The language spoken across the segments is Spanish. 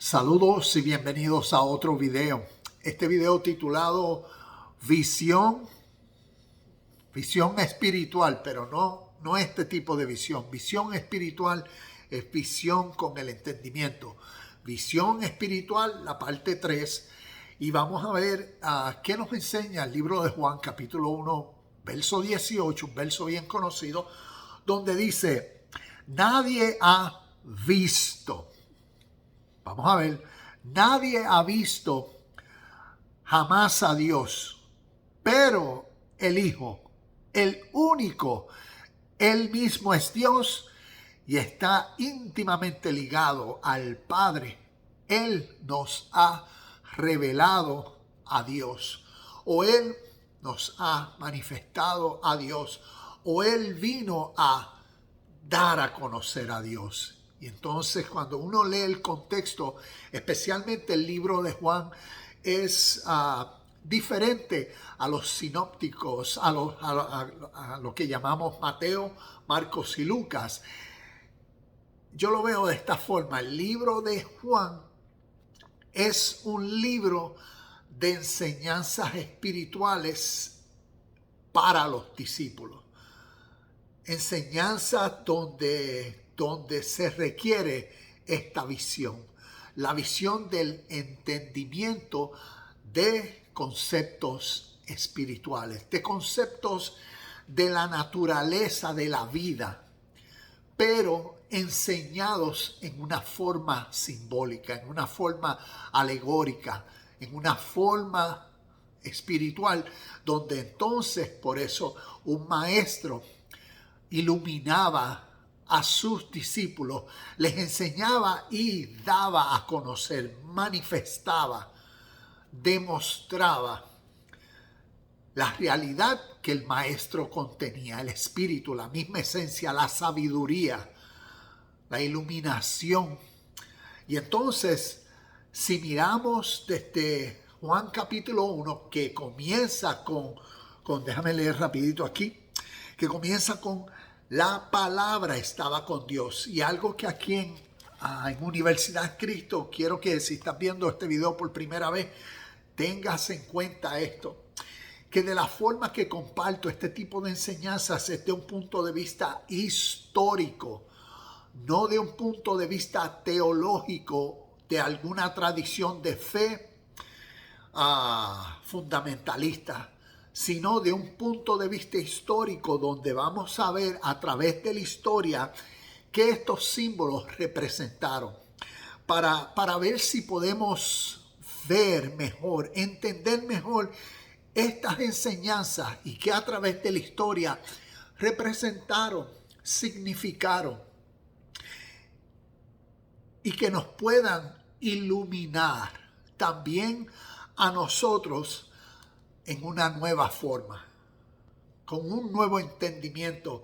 Saludos y bienvenidos a otro video. Este video titulado Visión espiritual, pero no este tipo de visión. Visión espiritual es visión con el entendimiento. Visión espiritual, la parte 3. Y vamos a ver qué nos enseña el libro de Juan, capítulo 1, verso 18, un verso bien conocido, donde dice, nadie ha visto. Vamos a ver, nadie ha visto jamás a Dios, pero el Hijo, el único, Él mismo es Dios y está íntimamente ligado al Padre. Él nos ha revelado a Dios, o Él nos ha manifestado a Dios, o Él vino a dar a conocer a Dios. Y entonces cuando uno lee el contexto, especialmente el libro de Juan, es diferente a los sinópticos, a lo que llamamos Mateo, Marcos y Lucas. Yo lo veo de esta forma. El libro de Juan es un libro de enseñanzas espirituales para los discípulos. Enseñanzas donde se requiere esta visión, la visión del entendimiento de conceptos espirituales, de conceptos de la naturaleza de la vida, pero enseñados en una forma simbólica, en una forma alegórica, en una forma espiritual, donde entonces por eso un maestro iluminaba a sus discípulos, les enseñaba y daba a conocer, manifestaba, demostraba la realidad que el maestro contenía, el espíritu, la misma esencia, la sabiduría, la iluminación. Y entonces, si miramos desde Juan capítulo 1, que comienza con déjame leer rapidito aquí, que comienza con la palabra estaba con Dios. Y algo que aquí en Universidad Cristo, quiero que si estás viendo este video por primera vez, tengas en cuenta esto, que de la forma que comparto este tipo de enseñanzas es de un punto de vista histórico, no de un punto de vista teológico de alguna tradición de fe fundamentalista, sino de un punto de vista histórico donde vamos a ver a través de la historia qué estos símbolos representaron, para ver si podemos ver mejor, entender mejor estas enseñanzas y que a través de la historia representaron, significaron y que nos puedan iluminar también a nosotros en una nueva forma, con un nuevo entendimiento.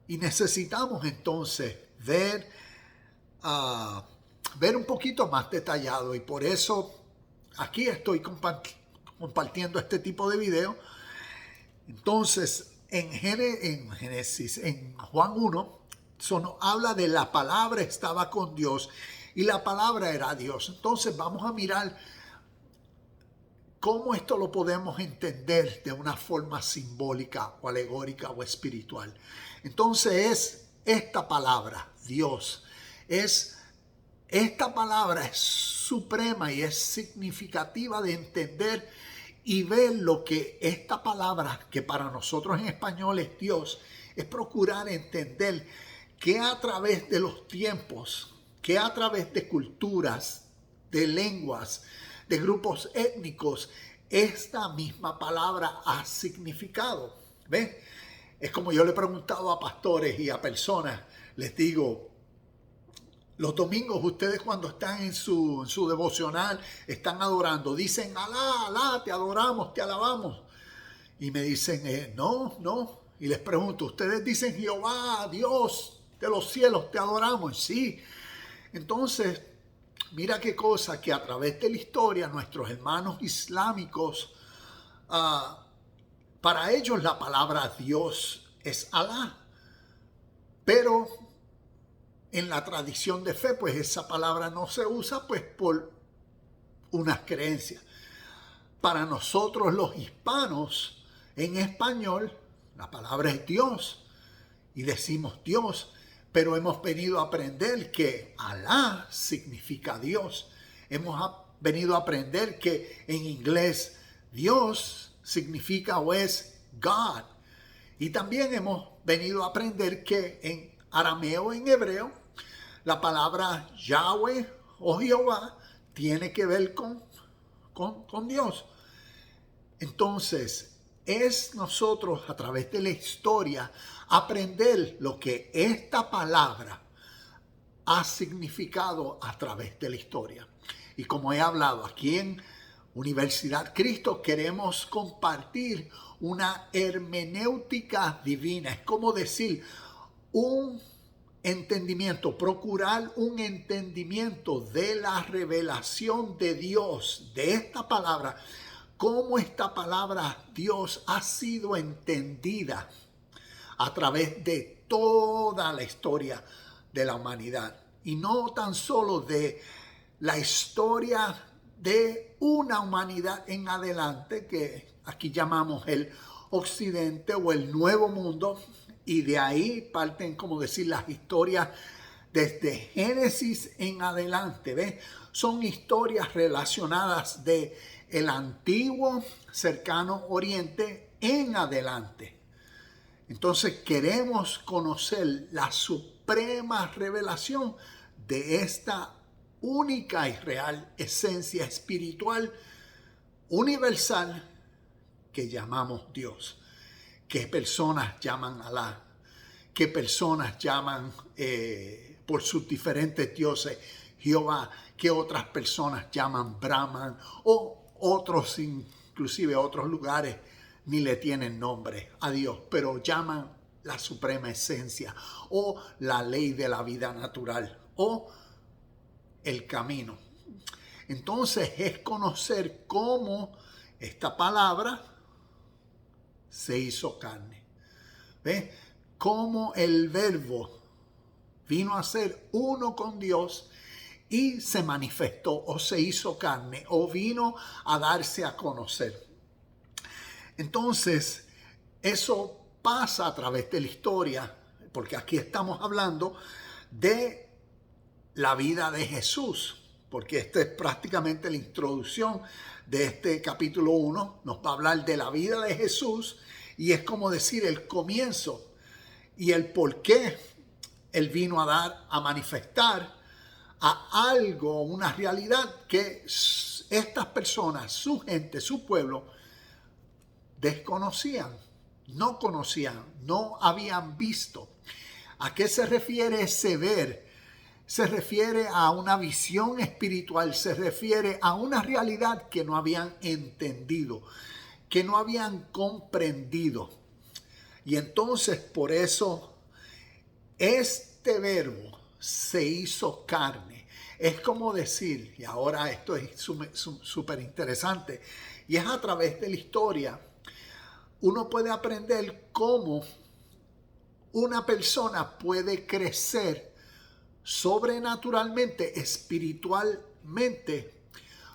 Y necesitamos entonces ver un poquito más detallado. Y por eso aquí estoy compartiendo este tipo de video. Entonces, en Génesis, en Juan 1, nos habla de la palabra estaba con Dios y la palabra era Dios. Entonces vamos a mirar cómo esto lo podemos entender de una forma simbólica o alegórica o espiritual. Entonces es esta palabra, Dios, esta palabra es suprema y es significativa de entender y ver lo que esta palabra, que para nosotros en español es Dios, es procurar entender que a través de los tiempos, que a través de culturas, de lenguas, de grupos étnicos, esta misma palabra ha significado. ¿Ven? Es como yo le he preguntado a pastores y a personas, les digo, los domingos ustedes cuando están en su devocional, están adorando, dicen, Alá, Alá, te adoramos, te alabamos. Y me dicen, no. Y les pregunto, ustedes dicen, Jehová, Dios de los cielos, te adoramos. Sí. Entonces, mira qué cosa, que a través de la historia nuestros hermanos islámicos, para ellos la palabra Dios es Alá. Pero en la tradición de fe, pues esa palabra no se usa pues por unas creencias. Para nosotros los hispanos, en español, la palabra es Dios y decimos Dios, pero hemos venido a aprender que Alá significa Dios. Hemos venido a aprender que en inglés Dios significa o es God. Y también hemos venido a aprender que en arameo, en hebreo, la palabra Yahweh o Jehová tiene que ver con Dios. Entonces, es nosotros a través de la historia aprender lo que esta palabra ha significado a través de la historia. Y como he hablado aquí en Universidad Cristo, queremos compartir una hermenéutica divina. Es como decir, un entendimiento, procurar un entendimiento de la revelación de Dios, de esta palabra, cómo esta palabra Dios ha sido entendida a través de toda la historia de la humanidad. Y no tan solo de la historia de una humanidad en adelante, que aquí llamamos el Occidente o el Nuevo Mundo, y de ahí parten, como decir, las historias desde Génesis en adelante, ¿ves? Son historias relacionadas de el antiguo cercano Oriente en adelante. Entonces queremos conocer la suprema revelación de esta única y real esencia espiritual universal que llamamos Dios. ¿Qué personas llaman Alá? ¿Qué personas llaman por sus diferentes dioses Jehová? ¿Qué otras personas llaman Brahman? O otros, inclusive otros lugares, ni le tienen nombre a Dios, pero llaman la suprema esencia o la ley de la vida natural o el camino. Entonces es conocer cómo esta palabra se hizo carne. ¿Ves? Cómo el verbo vino a ser uno con Dios y se manifestó o se hizo carne o vino a darse a conocer. Entonces, eso pasa a través de la historia, porque aquí estamos hablando de la vida de Jesús, porque esta es prácticamente la introducción de este capítulo 1. Nos va a hablar de la vida de Jesús y es como decir el comienzo y el por qué Él vino a manifestar a algo, una realidad que estas personas, su gente, su pueblo, desconocían, no conocían, no habían visto. ¿A qué se refiere ese ver? Se refiere a una visión espiritual, se refiere a una realidad que no habían entendido, que no habían comprendido. Y entonces por eso este verbo se hizo carne. Es como decir, y ahora esto es súper interesante, y es a través de la historia, uno puede aprender cómo una persona puede crecer sobrenaturalmente, espiritualmente,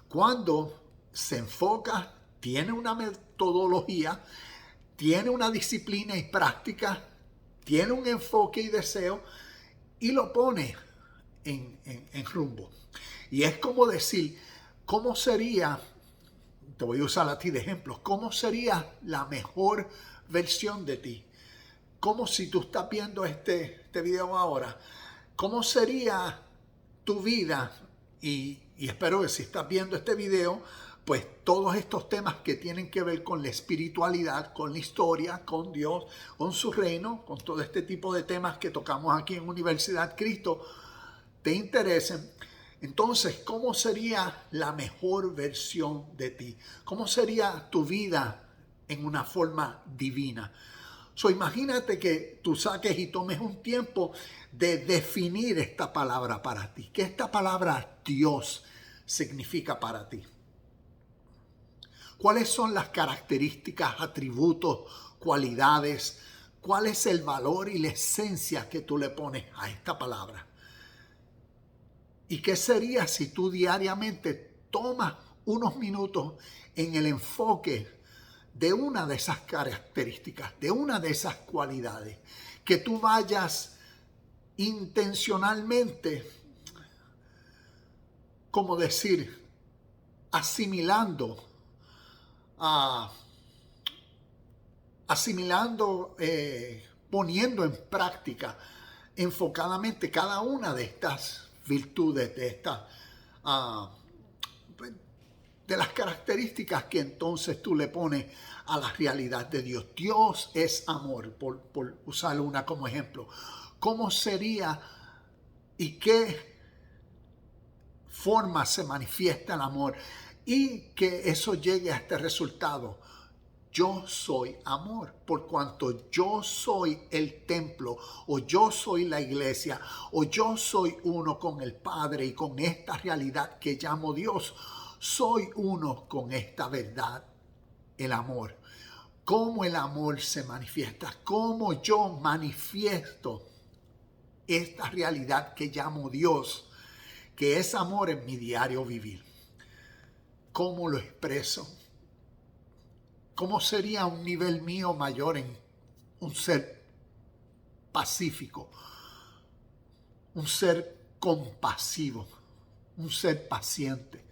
cuando se enfoca, tiene una metodología, tiene una disciplina y práctica, tiene un enfoque y deseo y lo pone en rumbo. Y es como decir, ¿cómo sería? Te voy a usar a ti de ejemplo. ¿Cómo sería la mejor versión de ti? Como si tú estás viendo este video ahora, ¿cómo sería tu vida? Y espero que si estás viendo este video, pues todos estos temas que tienen que ver con la espiritualidad, con la historia, con Dios, con su reino, con todo este tipo de temas que tocamos aquí en Universidad Cristo, te interesen. Entonces, ¿cómo sería la mejor versión de ti? ¿Cómo sería tu vida en una forma divina? Imagínate que tú saques y tomes un tiempo de definir esta palabra para ti. ¿Qué esta palabra Dios significa para ti? ¿Cuáles son las características, atributos, cualidades? ¿Cuál es el valor y la esencia que tú le pones a esta palabra? ¿Y qué sería si tú diariamente tomas unos minutos en el enfoque de una de esas características, de una de esas cualidades, que tú vayas intencionalmente, como decir, asimilando, poniendo en práctica enfocadamente cada una de estas virtudes, de las características que entonces tú le pones a la realidad de Dios. Dios es amor, por usar una como ejemplo. ¿Cómo sería y qué forma se manifiesta el amor? Y que eso llegue a este resultado. Yo soy amor, por cuanto yo soy el templo, o yo soy la iglesia, o yo soy uno con el Padre y con esta realidad que llamo Dios. Soy uno con esta verdad, el amor. ¿Cómo el amor se manifiesta? ¿Cómo yo manifiesto esta realidad que llamo Dios, que es amor en mi diario vivir? ¿Cómo lo expreso? ¿Cómo sería un nivel mío mayor en un ser pacífico, un ser compasivo, un ser paciente?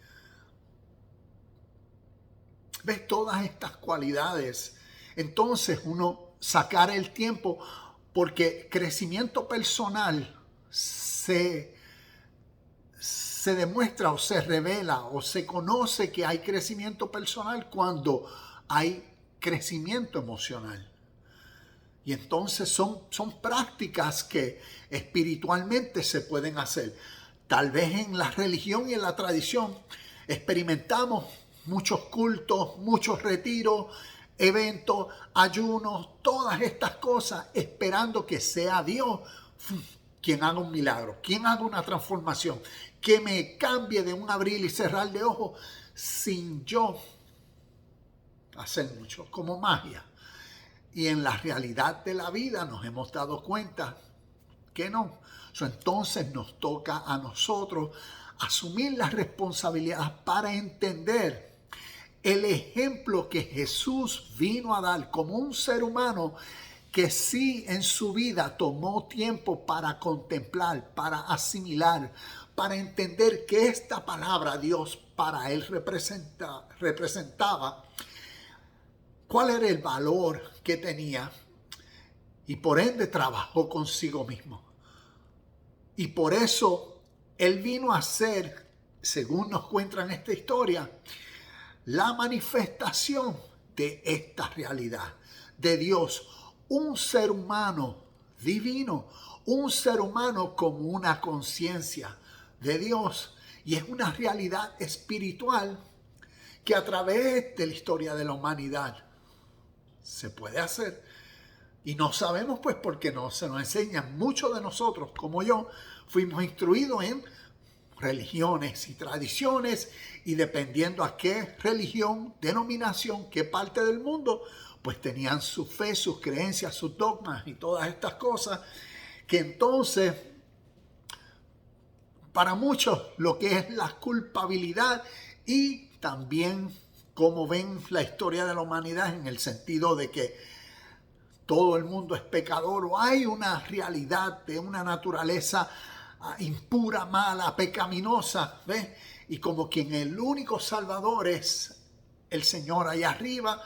¿Ves todas estas cualidades? Entonces uno sacar el tiempo, porque crecimiento personal se demuestra o se revela o se conoce que hay crecimiento personal cuando hay crecimiento emocional. Y entonces son prácticas que espiritualmente se pueden hacer. Tal vez en la religión y en la tradición experimentamos muchos cultos, muchos retiros, eventos, ayunos, todas estas cosas, esperando que sea Dios quien haga un milagro, quien haga una transformación, que me cambie de un abrir y cerrar de ojos sin yo hacer mucho, como magia. Y en la realidad de la vida nos hemos dado cuenta que no. Entonces nos toca a nosotros asumir la responsabilidad para entender el ejemplo que Jesús vino a dar como un ser humano que sí en su vida tomó tiempo para contemplar, para asimilar, para entender que esta palabra Dios para él representaba, cuál era el valor que tenía, y por ende trabajó consigo mismo. Y por eso él vino a ser, según nos cuenta en esta historia, la manifestación de esta realidad de Dios, un ser humano divino, un ser humano con una conciencia de Dios, y es una realidad espiritual que a través de la historia de la humanidad se puede hacer. Y no sabemos pues porque no se nos enseñan. Muchos de nosotros, como yo, fuimos instruidos en religiones y tradiciones, y dependiendo a qué religión, denominación, qué parte del mundo, pues tenían su fe, sus creencias, sus dogmas y todas estas cosas, que entonces para muchos lo que es la culpabilidad, y también como ven la historia de la humanidad en el sentido de que todo el mundo es pecador, o hay una realidad de una naturaleza impura, mala, pecaminosa, ¿ves? Y como quien el único salvador es el Señor allá arriba,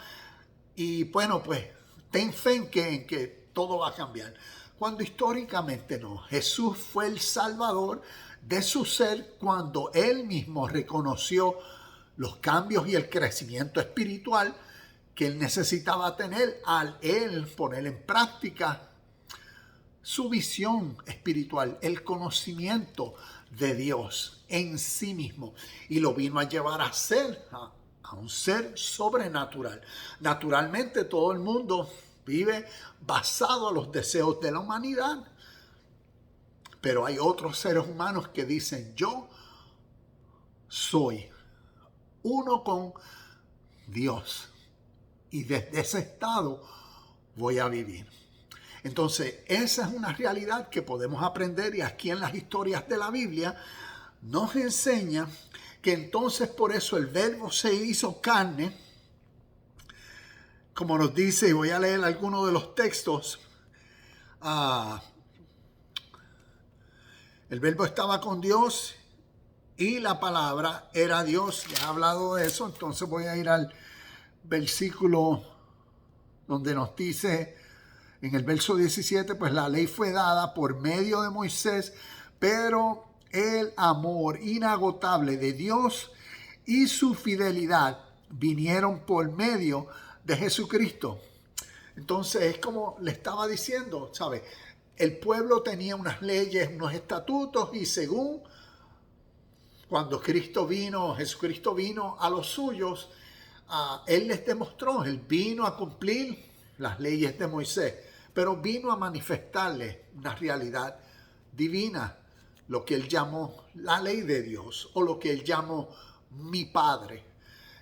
y bueno, pues ten fe en que todo va a cambiar. Cuando históricamente no. Jesús fue el salvador de su ser cuando él mismo reconoció los cambios y el crecimiento espiritual que él necesitaba tener al él poner en práctica su visión espiritual, el conocimiento de Dios en sí mismo, y lo vino a llevar a ser a un ser sobrenatural. Naturalmente todo el mundo vive basado a los deseos de la humanidad, pero hay otros seres humanos que dicen: yo soy uno con Dios, y desde ese estado voy a vivir. Entonces, esa es una realidad que podemos aprender, y aquí en las historias de la Biblia nos enseña que entonces por eso el Verbo se hizo carne, como nos dice, y voy a leer algunos de los textos. El Verbo estaba con Dios y la palabra era Dios. Ya he hablado de eso, entonces voy a ir al versículo donde nos dice en el verso 17, pues la ley fue dada por medio de Moisés, pero el amor inagotable de Dios y su fidelidad vinieron por medio de Jesucristo. Entonces es como le estaba diciendo, ¿sabe? El pueblo tenía unas leyes, unos estatutos, y según cuando Jesucristo vino a los suyos, Él les demostró, Él vino a cumplir las leyes de Moisés, pero vino a manifestarles una realidad divina, lo que Él llamó la ley de Dios, o lo que Él llamó mi Padre.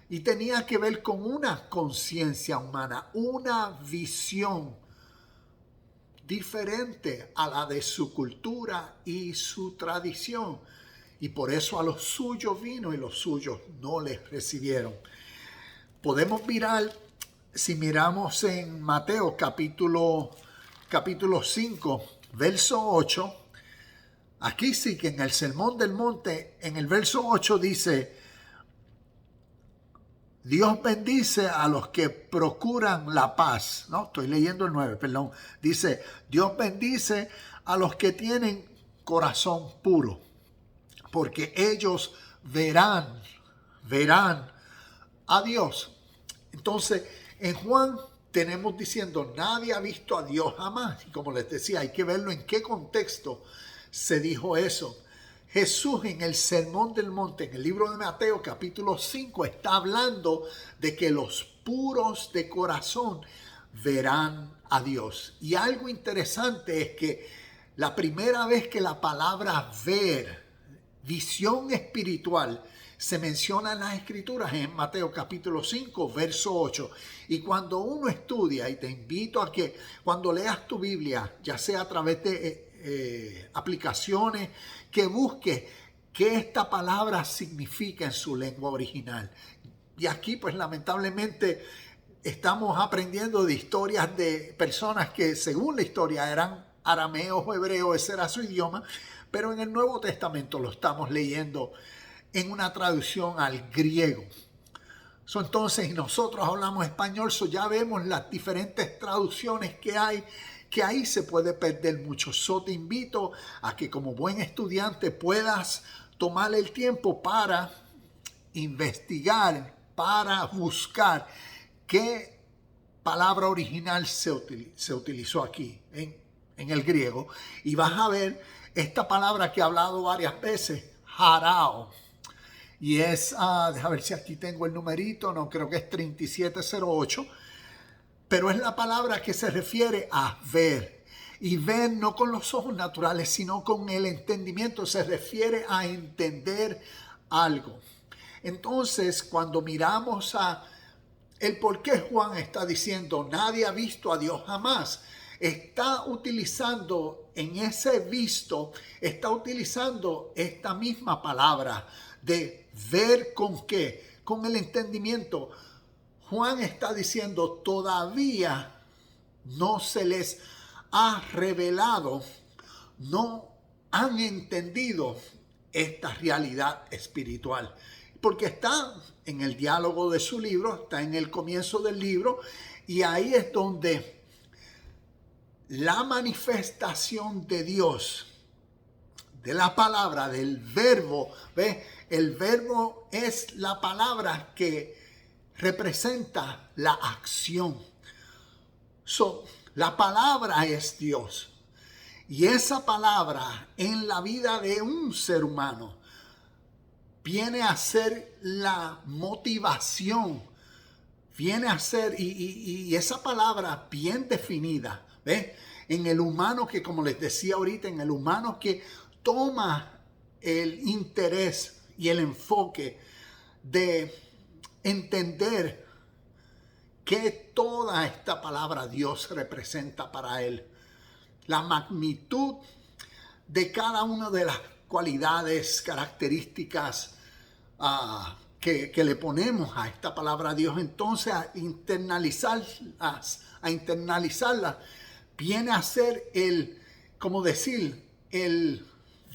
Y tenía que ver con una conciencia humana, una visión diferente a la de su cultura y su tradición. Y por eso a los suyos vino y los suyos no les recibieron. Podemos mirar, si miramos en Mateo capítulo 5, verso 8, aquí sí que en el Sermón del Monte, en el verso 8 dice: Dios bendice a los que procuran la paz. No, estoy leyendo el 9, perdón. Dice, Dios bendice a los que tienen corazón puro, porque ellos verán a Dios. Entonces, en Juan tenemos diciendo, nadie ha visto a Dios jamás. Y como les decía, hay que verlo en qué contexto se dijo eso. Jesús en el Sermón del Monte, en el libro de Mateo capítulo 5, está hablando de que los puros de corazón verán a Dios. Y algo interesante es que la primera vez que la palabra ver, visión espiritual, se menciona en las Escrituras en Mateo capítulo 5, verso 8. Y cuando uno estudia, y te invito a que cuando leas tu Biblia, ya sea a través de aplicaciones, que busques qué esta palabra significa en su lengua original. Y aquí pues lamentablemente estamos aprendiendo de historias de personas que según la historia eran arameos o hebreos, ese era su idioma, pero en el Nuevo Testamento lo estamos leyendo en una traducción al griego. Entonces nosotros hablamos español, ya vemos las diferentes traducciones que hay, que ahí se puede perder mucho. Te invito a que como buen estudiante puedas tomar el tiempo para investigar, para buscar qué palabra original se utilizó aquí en el griego. Y vas a ver esta palabra que he hablado varias veces, harao. Y es, déjame ver si aquí tengo el numerito, no, creo que es 3708. Pero es la palabra que se refiere a ver. Y ver no con los ojos naturales, sino con el entendimiento. Se refiere a entender algo. Entonces, cuando miramos el por qué Juan está diciendo, nadie ha visto a Dios jamás, está utilizando en ese visto, está utilizando esta misma palabra de ver con qué, con el entendimiento. Juan está diciendo, todavía no se les ha revelado, no han entendido esta realidad espiritual. Porque está en el diálogo de su libro, está en el comienzo del libro, y ahí es donde la manifestación de Dios, de la palabra, del verbo, ¿ves? El verbo es la palabra que representa la acción. La palabra es Dios. Y esa palabra en la vida de un ser humano viene a ser la motivación. Viene a ser, y esa palabra bien definida, ¿ves? En el humano que, como les decía ahorita, en el humano que toma el interés y el enfoque de entender que toda esta palabra Dios representa para él. La magnitud de cada una de las cualidades, características que le ponemos a esta palabra Dios, entonces a internalizarlas, viene a ser el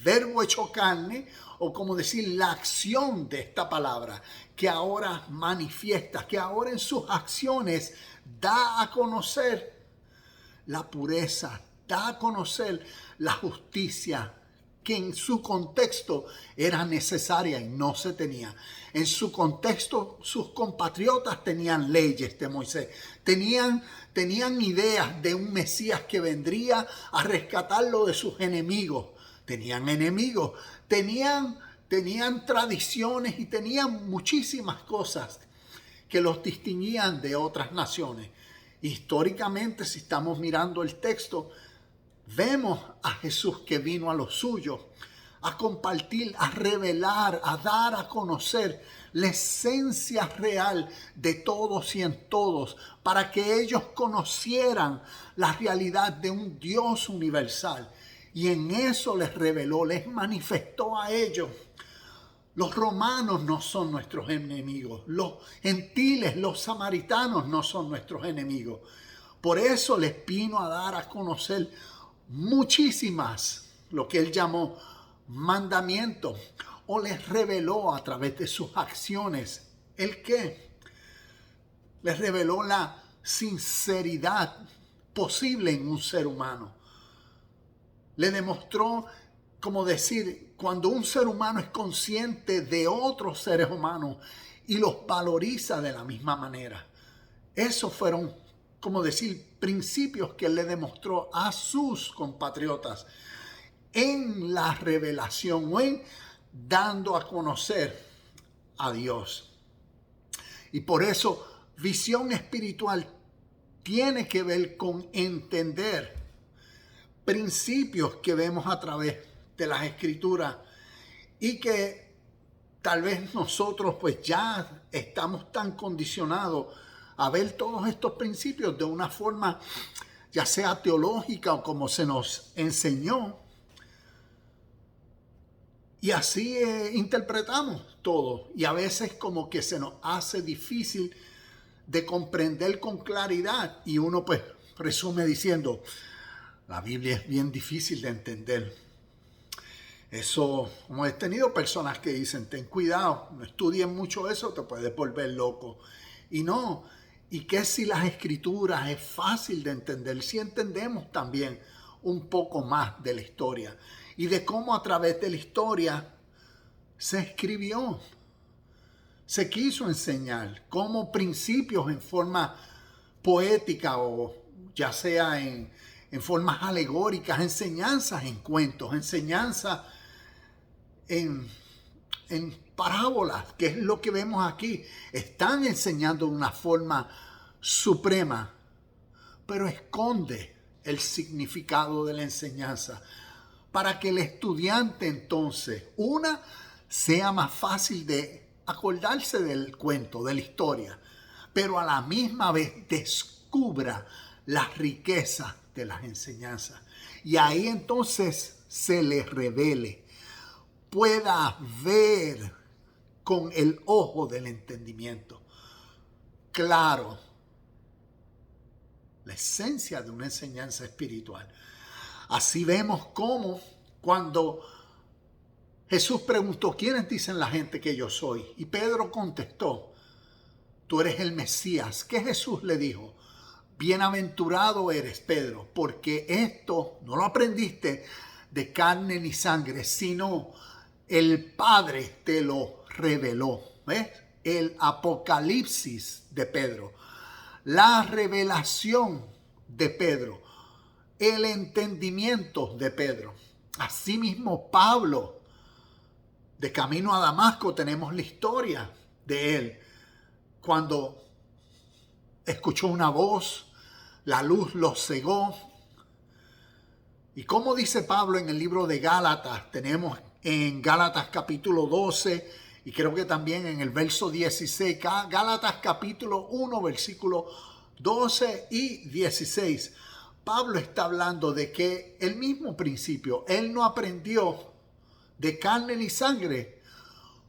verbo hecho carne, o como decir, la acción de esta palabra, que ahora manifiesta, que ahora en sus acciones da a conocer la pureza, da a conocer la justicia, que en su contexto era necesaria y no se tenía. En su contexto, sus compatriotas tenían leyes de Moisés, tenían ideas de un Mesías que vendría a rescatarlo de sus enemigos. Tenían enemigos, tenían tradiciones y tenían muchísimas cosas que los distinguían de otras naciones. Históricamente, si estamos mirando el texto, vemos a Jesús que vino a los suyos a compartir, a revelar, a dar a conocer la esencia real de todos y en todos, para que ellos conocieran la realidad de un Dios universal. Y en eso les reveló, les manifestó a ellos. Los romanos no son nuestros enemigos. Los gentiles, los samaritanos no son nuestros enemigos. Por eso les vino a dar a conocer muchísimas, lo que él llamó mandamientos, o les reveló a través de sus acciones. ¿El qué? Les reveló la sinceridad posible en un ser humano. Le demostró, como decir, cuando un ser humano es consciente de otros seres humanos y los valoriza de la misma manera. Esos fueron, como decir, principios que él le demostró a sus compatriotas en la revelación o en dando a conocer a Dios. Y por eso, visión espiritual tiene que ver con entender principios que vemos a través de las Escrituras y que tal vez nosotros pues ya estamos tan condicionados a ver todos estos principios de una forma ya sea teológica o como se nos enseñó, y así interpretamos todo, y a veces como que se nos hace difícil de comprender con claridad, y uno pues resume diciendo: la Biblia es bien difícil de entender. Eso, como he tenido personas que dicen: ten cuidado, no estudien mucho eso, te puedes volver loco. Y no, y que si las Escrituras es fácil de entender, si entendemos también un poco más de la historia y de cómo a través de la historia se escribió, se quiso enseñar como principios en forma poética o ya sea en formas alegóricas, enseñanzas en cuentos, enseñanzas en parábolas, que es lo que vemos aquí. Están enseñando de una forma suprema, pero esconde el significado de la enseñanza para que el estudiante entonces, sea más fácil de acordarse del cuento, de la historia, pero a la misma vez descubra las riquezas de las enseñanzas. Y ahí entonces se le revele, pueda ver con el ojo del entendimiento claro la esencia de una enseñanza espiritual. Así vemos cómo cuando Jesús preguntó: ¿quiénes dicen la gente que yo soy? Y Pedro contestó: tú eres el Mesías. ¿Qué Jesús le dijo? Bienaventurado eres, Pedro, porque esto no lo aprendiste de carne ni sangre, sino el Padre te lo reveló. ¿Ves? El apocalipsis de Pedro, la revelación de Pedro, el entendimiento de Pedro. Asimismo, Pablo, de camino a Damasco, tenemos la historia de él. Cuando escuchó una voz, la luz lo cegó. Y como dice Pablo en el libro de Gálatas, tenemos en Gálatas capítulo 12, y creo que también en el verso 16, Gálatas capítulo 1, versículo 12 y 16. Pablo está hablando de que el mismo principio, él no aprendió de carne ni sangre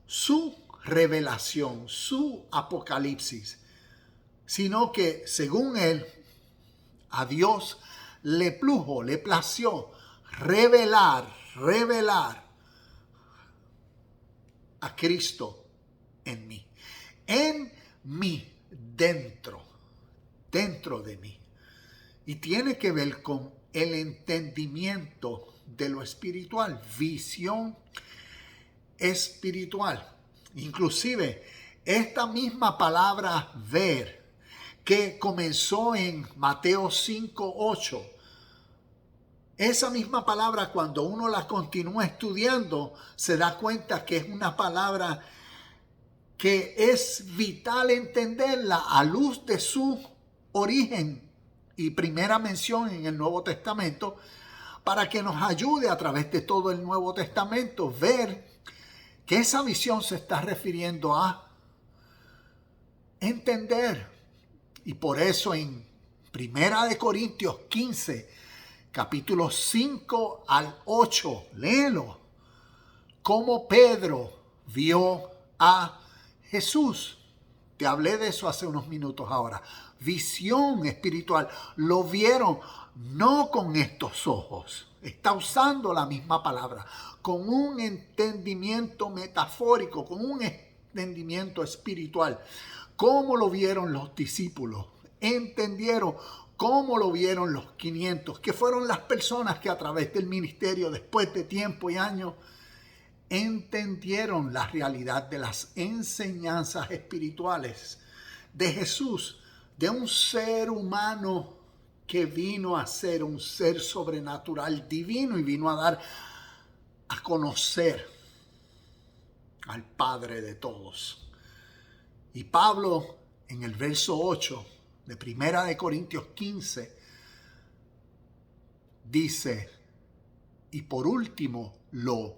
su revelación, su apocalipsis, sino que según él, a Dios le plació revelar a Cristo en mí, dentro de mí. Y tiene que ver con el entendimiento de lo espiritual, visión espiritual. Inclusive, esta misma palabra ver, que comenzó en Mateo 5:8, esa misma palabra, cuando uno la continúa estudiando, se da cuenta que es una palabra que es vital entenderla a luz de su origen y primera mención en el Nuevo Testamento, para que nos ayude a través de todo el Nuevo Testamento ver que esa visión se está refiriendo a entender. Y por eso en Primera de Corintios 15, capítulos 5 al 8, léelo, cómo Pedro vio a Jesús. Te hablé de eso hace unos minutos ahora. Visión espiritual. Lo vieron no con estos ojos. Está usando la misma palabra. Con un entendimiento metafórico, con un entendimiento espiritual. ¿Cómo lo vieron los discípulos? Entendieron cómo lo vieron los 500, que fueron las personas que a través del ministerio, después de tiempo y años, entendieron la realidad de las enseñanzas espirituales de Jesús, de un ser humano que vino a ser un ser sobrenatural divino y vino a dar a conocer al Padre de todos. Y Pablo, en el verso 8 de Primera de Corintios 15, dice, y por último lo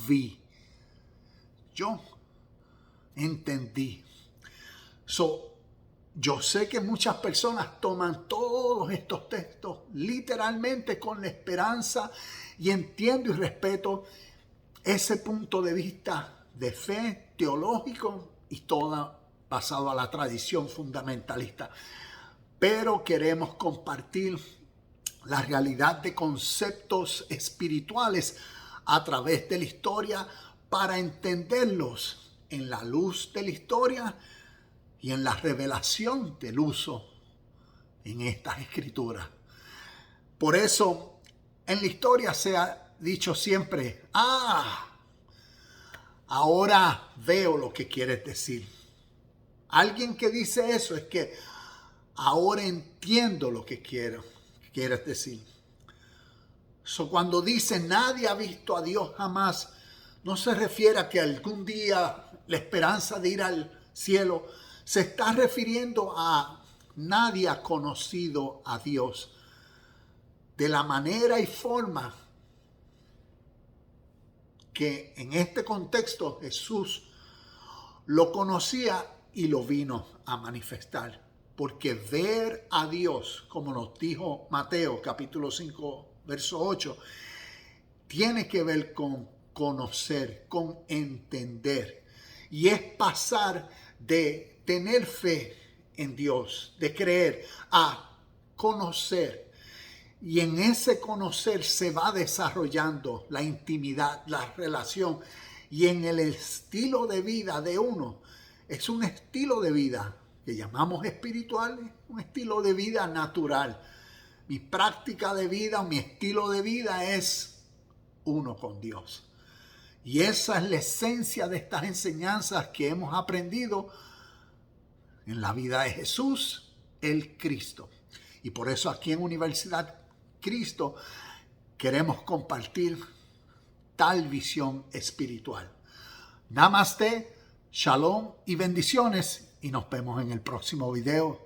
vi. Yo entendí. Yo sé que muchas personas toman todos estos textos literalmente con la esperanza, y entiendo y respeto ese punto de vista de fe teológico y toda basado a la tradición fundamentalista. Pero queremos compartir la realidad de conceptos espirituales a través de la historia para entenderlos en la luz de la historia y en la revelación del uso en estas escrituras. Por eso en la historia se ha dicho siempre, ahora veo lo que quieres decir. Alguien que dice eso es que ahora entiendo lo que quieres decir. Cuando dice nadie ha visto a Dios jamás, no se refiere a que algún día la esperanza de ir al cielo, se está refiriendo a nadie ha conocido a Dios de la manera y forma que en este contexto Jesús lo conocía y lo vino a manifestar. Porque ver a Dios, como nos dijo Mateo capítulo 5, verso 8, tiene que ver con conocer, con entender. Y es pasar de tener fe en Dios, de creer, a conocer. Y en ese conocer se va desarrollando la intimidad, la relación. Y en el estilo de vida de uno, es un estilo de vida que llamamos espiritual, un estilo de vida natural. Mi práctica de vida, mi estilo de vida es uno con Dios. Y esa es la esencia de estas enseñanzas que hemos aprendido en la vida de Jesús, el Cristo. Y por eso aquí en Universidad Cristo queremos compartir tal visión espiritual. Namaste, shalom y bendiciones. Y nos vemos en el próximo video.